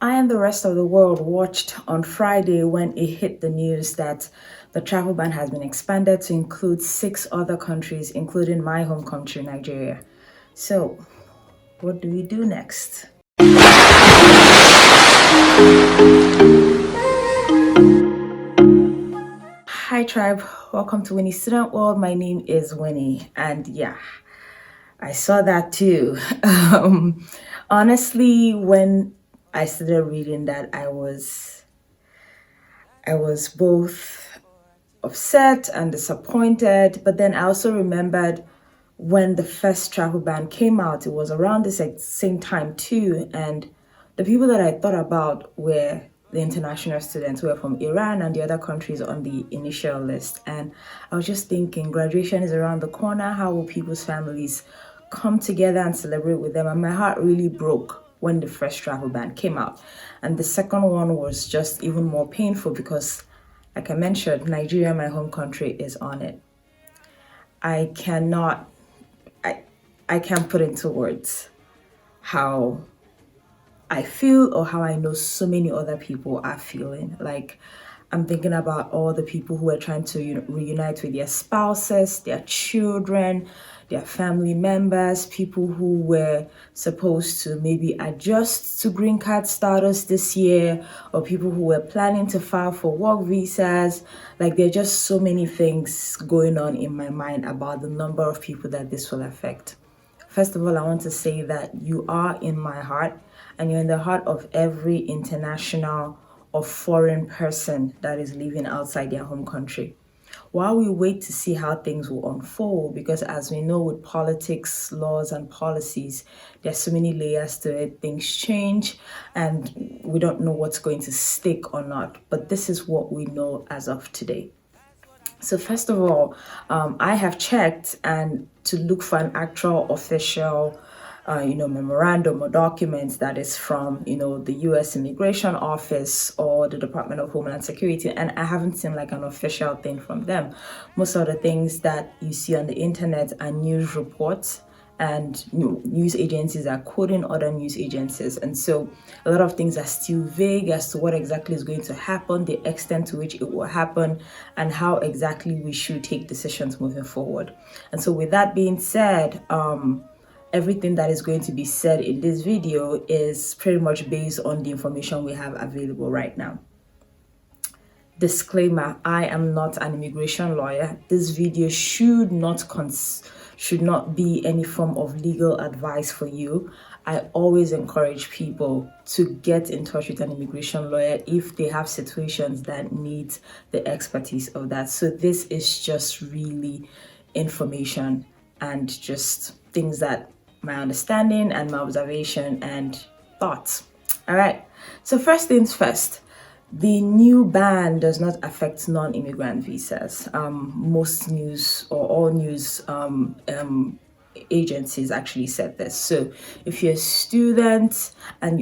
I and the rest of the world watched on Friday when it hit the news that the travel ban has been expanded to include 6 other countries, including my home country, Nigeria. So, what do we do next? Hi, tribe. Welcome to Winnie Student World. My name is Winnie, and yeah, I saw that too. Honestly, when I started reading that, I was both upset and disappointed, but then I also remembered when the first travel ban came out, it was around the same time too, and the people that I thought about were the international students who were from Iran and the other countries on the initial list. And I was just thinking, graduation is around the corner. How will people's families come together and celebrate with them? And my heart really broke when the first travel ban came out. And the second one was just even more painful because, like I mentioned, Nigeria, my home country, is on it. I cannot, I can't put into words how I feel or how I know so many other people are feeling. Like, I'm thinking about all the people who are trying to reunite with their spouses, their children, their family members, people who were supposed to maybe adjust to green card status this year, or people who were planning to file for work visas. Like, there are just so many things going on in my mind about the number of people that this will affect. First of all, I want to say that you are in my heart, and you're in the heart of every international or foreign person that is living outside their home country. While we wait to see how things will unfold, because as we know with politics, laws, and policies, there's so many layers to it, things change, and we don't know what's going to stick or not. But this is what we know as of today. So first of all, I have checked and to look for an actual official, memorandum or documents that is from, the U.S. Immigration Office or the Department of Homeland Security, and I haven't seen like an official thing from them. Most of the things that you see on the internet are news reports, and news agencies are quoting other news agencies, and so a lot of things are still vague as to what exactly is going to happen, the extent to which it will happen, and how exactly we should take decisions moving forward. And so with that being said, everything that is going to be said in this video is pretty much based on the information we have available right now. Disclaimer, I am not an immigration lawyer. This video should not be any form of legal advice for you. I always encourage people to get in touch with an immigration lawyer if they have situations that need the expertise of that. So this is just really information and just things that my understanding and my observation and thoughts. All right. So first things first. The new ban does not affect non-immigrant visas. Most news or all news agencies actually said this. So if you're a student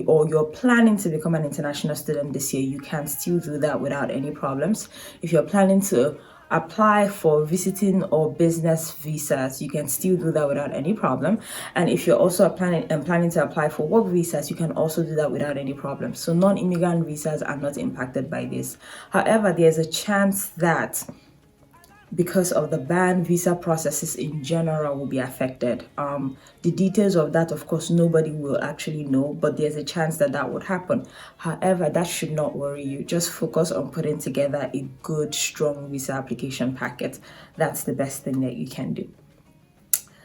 or you're planning to become an international student this year, you can still do that without any problems. If you're planning to apply for visiting or business visas, you can still do that without any problem. And if you're also planning to apply for work visas, you can also do that without any problem. So non-immigrant visas are not impacted by this. However, there's a chance that because of the ban, visa processes in general will be affected. The details of that, of course, nobody will actually know, but there's a chance that that would happen. However, that should not worry you. Just focus on putting together a good, strong visa application packet. That's the best thing that you can do.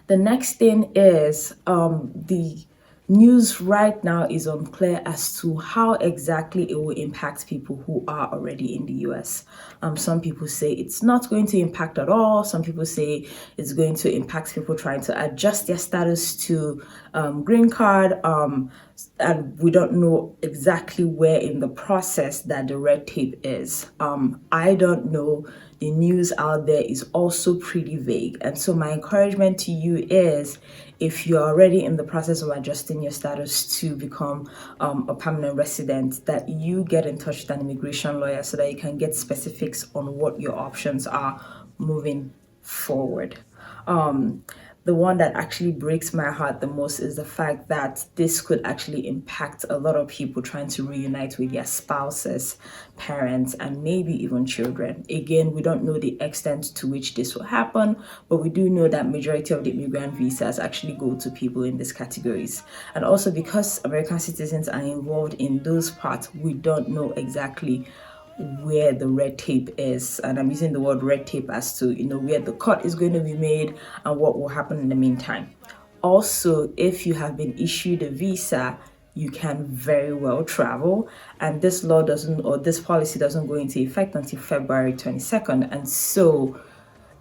The next thing is the news right now is unclear as to how exactly it will impact people who are already in the US. Some people say it's not going to impact at all. Some people say it's going to impact people trying to adjust their status to green card. And we don't know exactly where in the process that the red tape is. I don't know. The news out there is also pretty vague. And so my encouragement to you is, if you're already in the process of adjusting your status to become a permanent resident, that you get in touch with an immigration lawyer so that you can get specifics on what your options are moving forward. the one that actually breaks my heart the most is the fact that this could actually impact a lot of people trying to reunite with their spouses, parents, and maybe even children. Again, we don't know the extent to which this will happen, but we do know that majority of the immigrant visas actually go to people in these categories. And also because American citizens are involved in those parts, we don't know exactly where the red tape is, and I'm using the word red tape as to where the cut is going to be made and what will happen in the meantime. Also, if you have been issued a visa, you can very well travel, and this law doesn't, or this policy doesn't go into effect until February 22nd. And so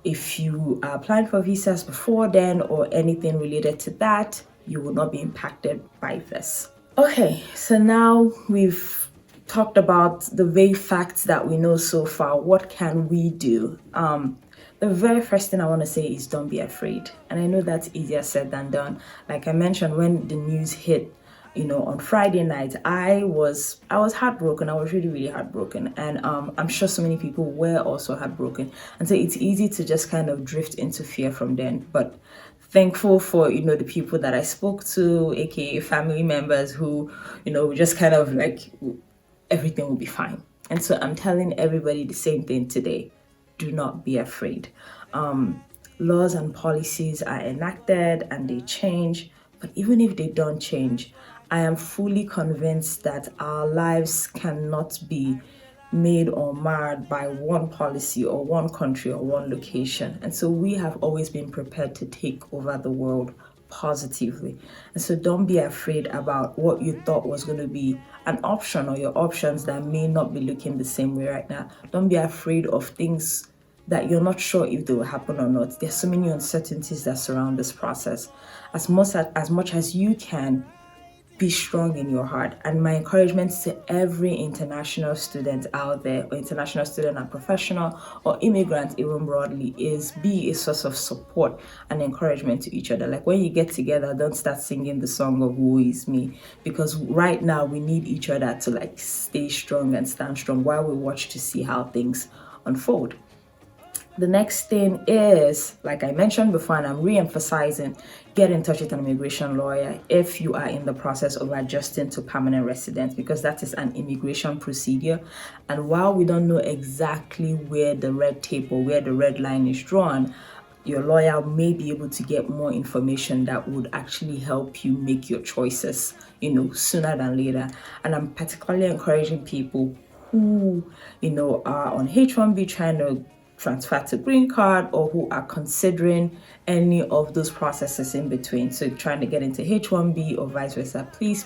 if you are applying for visas before then or anything related to that, you will not be impacted by this. Okay, so now we've talked about the vague facts that we know so far. What can we do? The very first thing I want to say is don't be afraid. And I know that's easier said than done. Like I mentioned, when the news hit, on Friday night, I was heartbroken. I was really, really heartbroken. And I'm sure so many people were also heartbroken. And so it's easy to just kind of drift into fear from then. But thankful for the people that I spoke to, aka family members, who just kind of like, everything will be fine. And so I'm telling everybody the same thing today. Do not be afraid. Laws and policies are enacted and they change, but even if they don't change, I am fully convinced that our lives cannot be made or marred by one policy or one country or one location. And so we have always been prepared to take over the world positively. And so don't be afraid about what you thought was going to be an option or your options that may not be looking the same way right now. Don't be afraid of things that you're not sure if they will happen or not. There's so many uncertainties that surround this process. As much as you can, be strong in your heart. And my encouragement to every international student out there, or international student and professional, or immigrant even broadly, is be a source of support and encouragement to each other. Like when you get together, don't start singing the song of woe is me, because right now we need each other to like stay strong and stand strong while we watch to see how things unfold. The next thing is, like I mentioned before, and I'm re-emphasizing, get in touch with an immigration lawyer if you are in the process of adjusting to permanent residence, because that is an immigration procedure. And while we don't know exactly where the red tape or where the red line is drawn, your lawyer may be able to get more information that would actually help you make your choices, sooner than later. And I'm particularly encouraging people who, are on H-1B trying to transfer to green card, or who are considering any of those processes in between, so trying to get into H1B or vice versa. Please,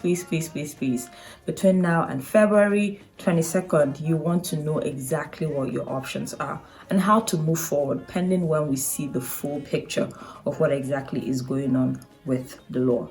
between now and February 22nd, you want to know exactly what your options are and how to move forward, pending when we see the full picture of what exactly is going on with the law.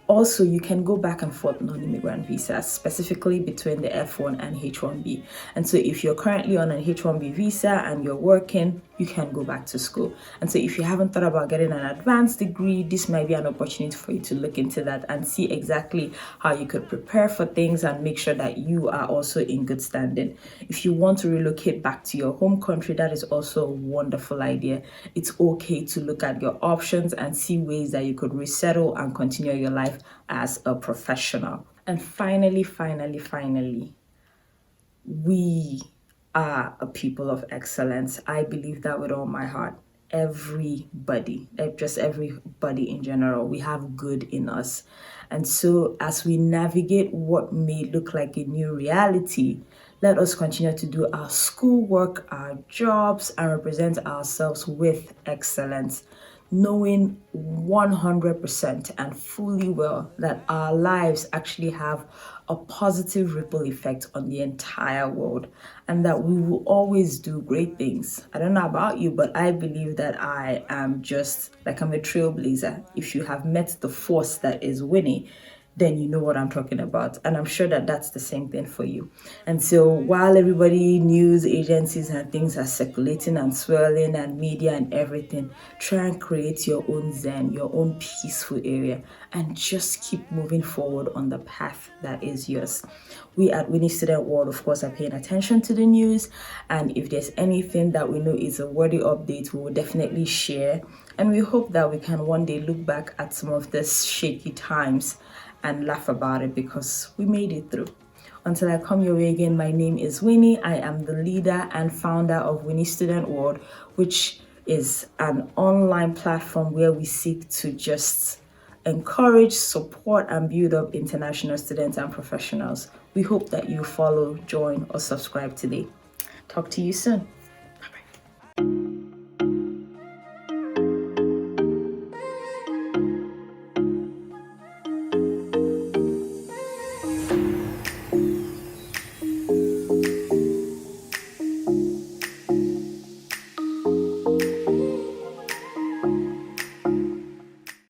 Also, you can go back and forth non-immigrant visas, specifically between the F1 and H1B. And so if you're currently on an H1B visa and you're working, you can go back to school. And so if you haven't thought about getting an advanced degree, this might be an opportunity for you to look into that and see exactly how you could prepare for things and make sure that you are also in good standing. If you want to relocate back to your home country, that is also a wonderful idea. It's okay to look at your options and see ways that you could resettle and continue your life as a professional. And finally, we are a people of excellence. I believe that with all my heart. Everybody, just everybody in general, we have good in us. And so as we navigate what may look like a new reality, let us continue to do our schoolwork, our jobs, and represent ourselves with excellence, knowing 100% and fully well that our lives actually have a positive ripple effect on the entire world, and that we will always do great things. I don't know about you, but I believe that I am just like, I'm a trailblazer. If you have met the force that is Winie, then you know what I'm talking about. And I'm sure that that's the same thing for you. And so while everybody, news agencies and things are circulating and swirling and media and everything, try and create your own zen, your own peaceful area, and just keep moving forward on the path that is yours. We at Winie Student World, of course, are paying attention to the news. And if there's anything that we know is a worthy update, we will definitely share. And we hope that we can one day look back at some of these shaky times and laugh about it because we made it through. Until I come your way again, my name is Winie. I am the leader and founder of Winie Student World, which is an online platform where we seek to just encourage, support, and build up international students and professionals. We hope that you follow, join, or subscribe today. Talk to you soon.